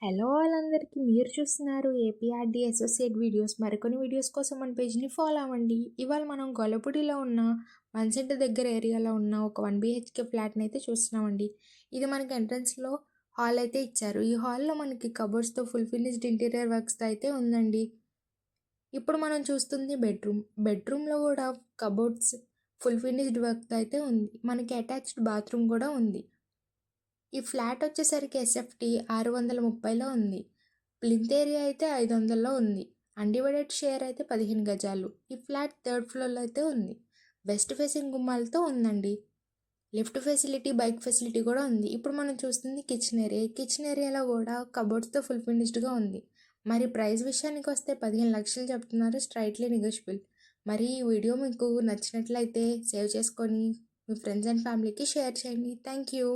Hello వాళ్ళందరికీ మీరు చూస్తున్నారు ఏపీఆర్డి అసోసియేట్ వీడియోస్. మరికొన్ని వీడియోస్ కోసం మన పేజ్ని ఫాలో అవ్వండి. ఇవాళ మనం గొల్లపూడిలో ఉన్న వన్సెంట్ దగ్గర ఏరియాలో ఉన్న ఒక 1 BHK ఫ్లాట్ని అయితే చూస్తున్నామండి. ఇది మనకి ఎంట్రన్స్లో హాల్ అయితే ఇచ్చారు. ఈ హాల్లో మనకి కబోర్డ్స్తో ఫుల్ ఫినిష్డ్ ఇంటీరియర్ వర్క్స్తో అయితే ఉందండి. ఇప్పుడు మనం చూస్తుంది బెడ్రూమ్లో కూడా కబోర్డ్స్ ఫుల్ ఫినిష్డ్ వర్క్తో అయితే ఉంది. మనకి అటాచ్డ్ బాత్రూమ్ కూడా ఉంది. ఈ ఫ్లాట్ వచ్చేసరికి ఎస్ఎఫ్టీ 630లో ఉంది. ప్లింత్ ఏరియా అయితే 500లో ఉంది. అన్డివైడెడ్ షేర్ అయితే 15 గజాలు. ఈ ఫ్లాట్ 3rd ఫ్లోర్లో అయితే ఉంది. వెస్ట్ ఫేసింగ్ గుమ్మాలతో ఉందండి. లిఫ్ట్ ఫెసిలిటీ, బైక్ ఫెసిలిటీ కూడా ఉంది. ఇప్పుడు మనం చూస్తుంది కిచెన్ ఏరియా. కిచెన్ ఏరియాలో కూడా కబోర్డ్స్తో ఫుల్ ఫినిష్డ్గా ఉంది. మరి ప్రైస్ విషయానికి వస్తే 15 లక్షలు చెప్తున్నారు, స్ట్రైట్లీ నెగోషియబుల్. మరి ఈ వీడియో మీకు నచ్చినట్లయితే సేవ్ చేసుకొని మీ ఫ్రెండ్స్ అండ్ ఫ్యామిలీకి షేర్ చేయండి. Thank you.